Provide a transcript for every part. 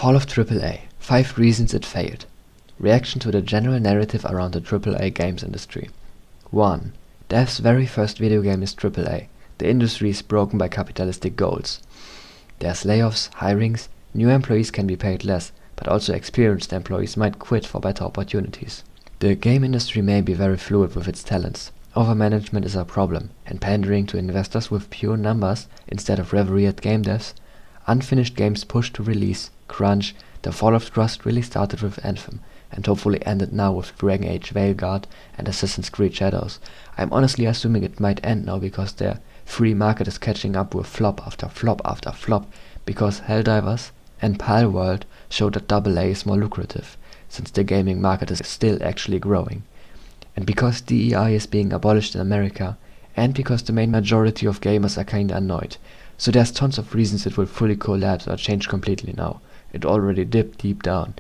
Fall of AAA. 5 reasons it failed. Reaction to the general narrative around the AAA games industry. 1. Dev's very first video game is AAA. The industry is broken by capitalistic goals. There's layoffs, hirings, new employees can be paid less, but also experienced employees might quit for better opportunities. The game industry may be very fluid with its talents. Overmanagement is a problem, and pandering to investors with pure numbers instead of revered game devs. Unfinished games pushed to release, crunch. The fall of trust really started with Anthem, and hopefully ended now with Dragon Age Veilguard and Assassin's Creed Shadows. I'm honestly assuming it might end now because their free market is catching up with flop after flop after flop, because Helldivers and Palworld show that AA is more lucrative, since the gaming market is still actually growing. And because DEI is being abolished in America, and because the main majority of gamers are kinda annoyed. So there's tons of reasons it will fully collapse or change completely now. It already dipped deep down.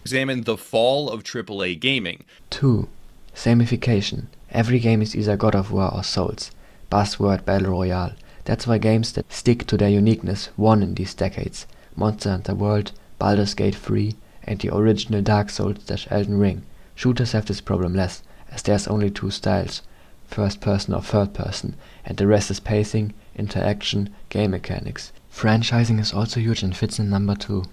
Examine the fall of AAA gaming. 2. Samification. Every game is either God of War or Souls. Buzzword Battle Royale. That's why games that stick to their uniqueness won in these decades. Monster Hunter World, Baldur's Gate 3, and the original Dark Souls/Elden Ring. Shooters have this problem less, as there's only 2 styles, first person or third person, and the rest is pacing, interaction, game mechanics. Franchising is also huge and fits in number 2.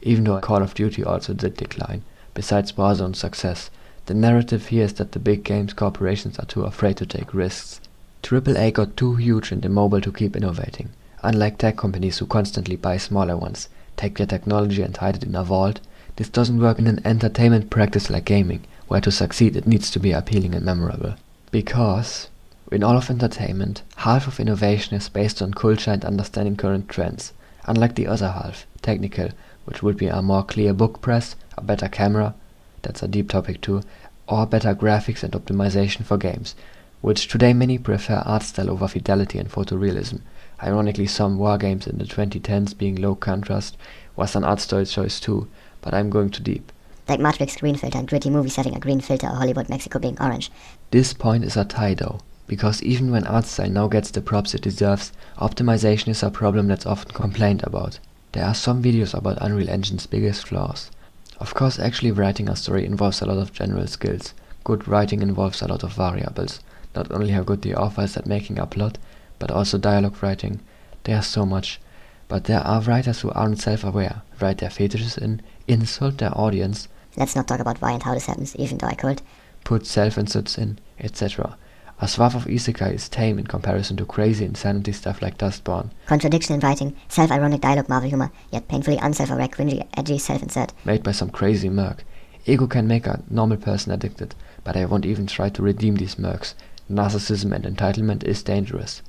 Even though Call of Duty also did decline, besides Warzone's success. The narrative here is that the big games corporations are too afraid to take risks. AAA got too huge in the mobile to keep innovating. Unlike tech companies who constantly buy smaller ones, take their technology and hide it in a vault, this doesn't work in an entertainment practice like gaming, where to succeed it needs to be appealing and memorable. Because, in all of entertainment, half of innovation is based on culture and understanding current trends, unlike the other half, technical, which would be a more clear book press, a better camera, that's a deep topic too, or better graphics and optimization for games, which today many prefer art style over fidelity and photorealism. Ironically, some war games in the 2010s being low contrast was an art style choice too, but I'm going too deep. Like Matrix green filter and gritty movies having a green filter or Hollywood Mexico being orange. This point is a tie though, because even when art style now gets the props it deserves, optimization is a problem that's often complained about. There are some videos about Unreal Engine's biggest flaws. Of course, actually writing a story involves a lot of general skills. Good writing involves a lot of variables. Not only how good the author is at making a plot, but also dialogue writing. There's so much. But there are writers who aren't self-aware, write their fetishes in, insult their audience. Let's not talk about why and how this happens, even though I could. Put self-insults in, etc. A swath of isekai is tame in comparison to crazy insanity stuff like Dustborne. Contradiction in writing, self-ironic dialogue Marvel humor, yet painfully unself-aware, cringy, edgy self-insert. Made by some crazy merc. Ego can make a normal person addicted, but I won't even try to redeem these mercs. Narcissism and entitlement is dangerous.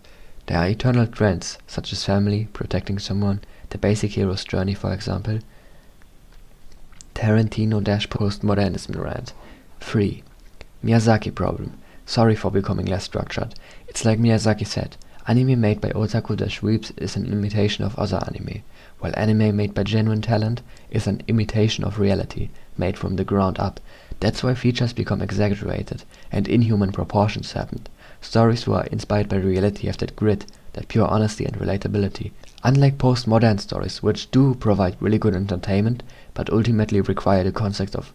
There are eternal trends, such as family, protecting someone, the basic hero's journey for example. Tarantino-postmodernism rant. 3. Miyazaki problem. Sorry for becoming less structured. It's like Miyazaki said, anime made by otaku-weebs is an imitation of other anime, while anime made by genuine talent is an imitation of reality, made from the ground up. That's why features become exaggerated, and inhuman proportions happen. Stories who are inspired by reality have that grit, that pure honesty and relatability. Unlike postmodern stories, which do provide really good entertainment, but ultimately require the context of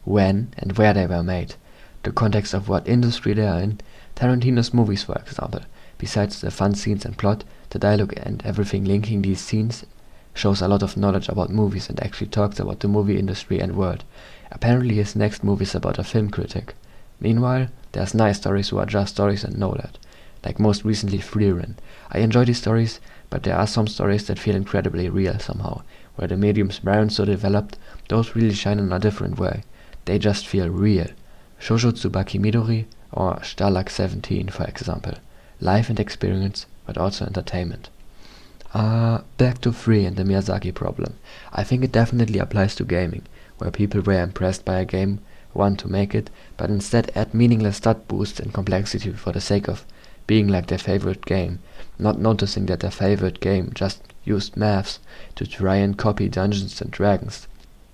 when and where they were made. The context of what industry they are in. Tarantino's movies, for example. Besides the fun scenes and plot, the dialogue and everything linking these scenes shows a lot of knowledge about movies and actually talks about the movie industry and world. Apparently his next movie is about a film critic. Meanwhile, there's nice stories who are just stories and know that. Like most recently Freerin. I enjoy these stories, but there are some stories that feel incredibly real somehow. Where the mediums weren't so developed, those really shine in a different way. They just feel real. Shoujo Tsubaki Midori or Stalag 17 for example. Life and experience, but also entertainment. Back to 3 and the Miyazaki problem. I think it definitely applies to gaming, where people were impressed by a game, want to make it, but instead add meaningless stat boosts and complexity for the sake of being like their favorite game, not noticing that their favorite game just used maths to try and copy Dungeons and Dragons.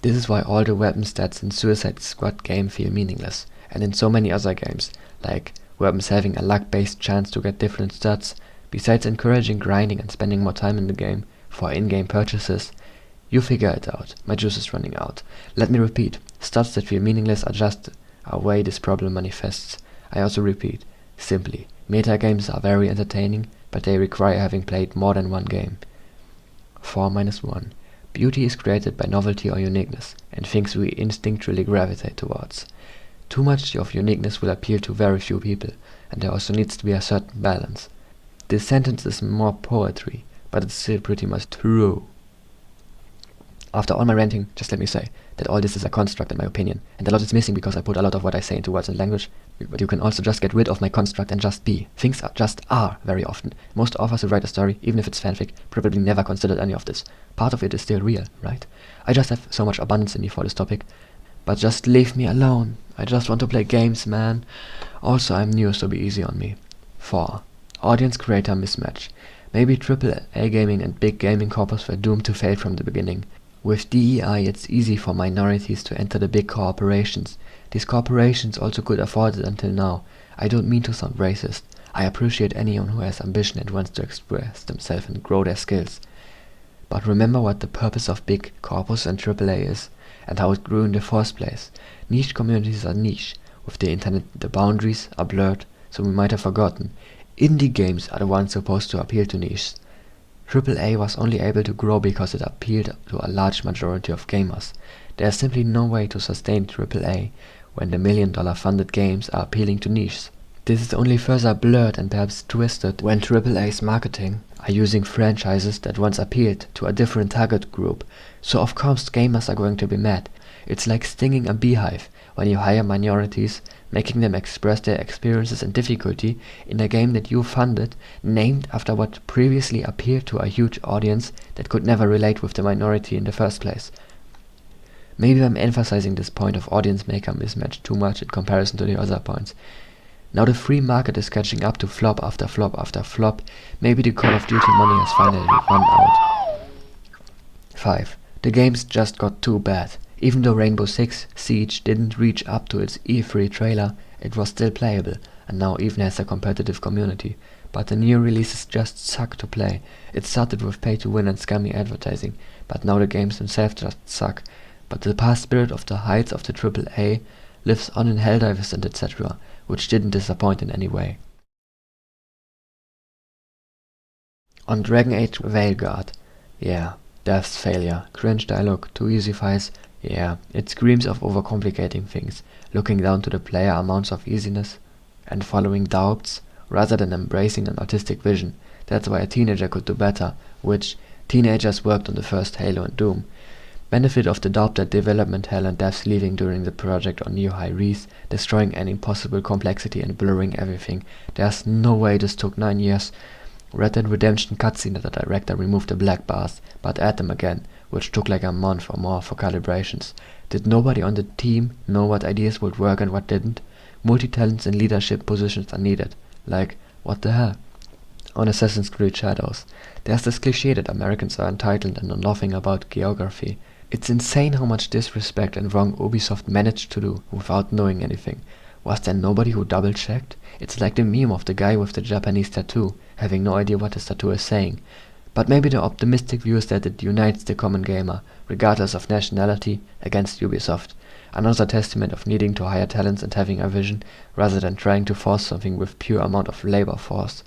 This is why all the weapon stats in Suicide Squad game feel meaningless, and in so many other games, like weapons having a luck-based chance to get different stats. Besides encouraging grinding and spending more time in the game for in-game purchases, You figure it out. My juice is running out. Let me repeat. Stats that feel meaningless are just a way this problem manifests. I also repeat. Simply. Meta games are very entertaining, but they require having played more than one game. 4-1. Beauty is created by novelty or uniqueness, and things we instinctually gravitate towards. Too much of uniqueness will appeal to very few people, and there also needs to be a certain balance. This sentence is more poetry, but it's still pretty much true. After all my ranting, just let me say that all this is a construct in my opinion, and a lot is missing because I put a lot of what I say into words and language, but you can also just get rid of my construct and just be. Things just are very often. Most authors who write a story, even if it's fanfic, probably never considered any of this. Part of it is still real, right? I just have so much abundance in me for this topic, but just leave me alone. I just want to play games, man. Also, I'm new, so be easy on me. 4. Audience-creator mismatch. Maybe AAA gaming and big gaming corpus were doomed to fail from the beginning. With DEI, it's easy for minorities to enter the big corporations. These corporations also could afford it until now. I don't mean to sound racist. I appreciate anyone who has ambition and wants to express themselves and grow their skills. But remember what the purpose of big corpus and AAA is, and how it grew in the first place. Niche communities are niche. With the internet, the boundaries are blurred, so we might have forgotten. Indie games are the ones supposed to appeal to niches. AAA was only able to grow because it appealed to a large majority of gamers. There is simply no way to sustain AAA when the million-dollar funded games are appealing to niches. This is only further blurred and perhaps twisted when AAA's marketing are using franchises that once appealed to a different target group, so of course gamers are going to be mad. It's like stinging a beehive when you hire minorities, making them express their experiences and difficulty in a game that you funded, named after what previously appealed to a huge audience that could never relate with the minority in the first place. Maybe I'm emphasizing this point of audience maker mismatch too much in comparison to the other points. Now the free market is catching up to flop after flop after flop. Maybe the Call of Duty money has finally run out. 5. The games just got too bad. Even though Rainbow Six Siege didn't reach up to its E3 trailer, it was still playable, and now even has a competitive community. But the new releases just suck to play. It started with pay-to-win and scammy advertising, but now the games themselves just suck. But the past spirit of the heights of the AAA lives on in Helldivers and etc., which didn't disappoint in any way. On Dragon Age Veilguard, yeah, death's failure, cringe dialogue, too easy fights, yeah, it screams of overcomplicating things, looking down to the player amounts of easiness, and following doubts, rather than embracing an artistic vision. That's why a teenager could do better, which teenagers worked on the first Halo and Doom. Benefit of the doubt that development hell and devs leaving during the project on new high res, destroying any possible complexity and blurring everything. There's no way this took 9 years. Red Dead Redemption cutscene that the director removed the black bars, but add them again, which took like a month or more for calibrations. Did nobody on the team know what ideas would work and what didn't? Multi-talents and leadership positions are needed. Like, what the hell? On Assassin's Creed Shadows, there's this cliché that Americans are entitled and know nothing about geography. It's insane how much disrespect and wrong Ubisoft managed to do without knowing anything. Was there nobody who double-checked? It's like the meme of the guy with the Japanese tattoo, having no idea what his tattoo is saying. But maybe the optimistic view is that it unites the common gamer, regardless of nationality, against Ubisoft. Another testament of needing to hire talents and having a vision, rather than trying to force something with pure amount of labor force.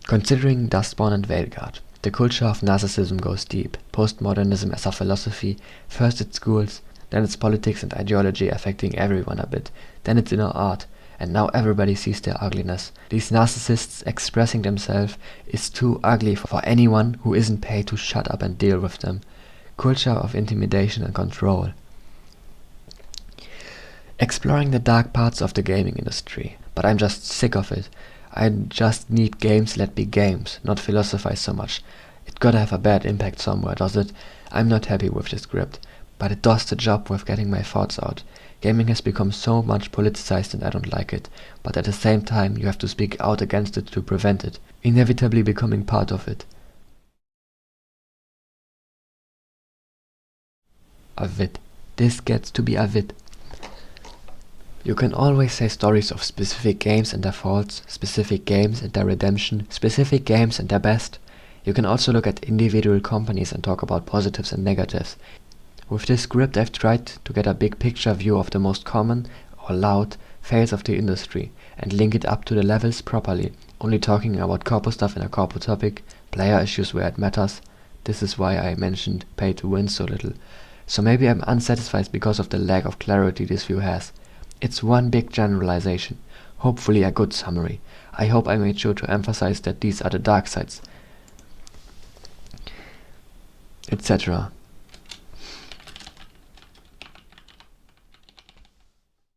Considering Dustborne and Veilguard, the culture of narcissism goes deep. Postmodernism as a philosophy, first its schools, then its politics and ideology affecting everyone a bit, then its inner art, and now everybody sees their ugliness. These narcissists expressing themselves is too ugly for anyone who isn't paid to shut up and deal with them. Culture of intimidation and control. Exploring the dark parts of the gaming industry, but I'm just sick of it. I just need games let be games, not philosophize so much. It gotta have a bad impact somewhere, does it? I'm not happy with the script, but it does the job with getting my thoughts out. Gaming has become so much politicized and I don't like it, but at the same time you have to speak out against it to prevent it, inevitably becoming part of it. A vid. This gets to be a vid. You can always say stories of specific games and their faults, specific games and their redemption, specific games and their best. You can also look at individual companies and talk about positives and negatives. With this script I've tried to get a big picture view of the most common, or loud, fails of the industry, and link it up to the levels properly, only talking about corpo stuff in a corpo topic, player issues where it matters. This is why I mentioned pay to win so little. So maybe I'm unsatisfied because of the lack of clarity this view has. It's one big generalization, hopefully a good summary. I hope I made sure to emphasize that these are the dark sides, etc.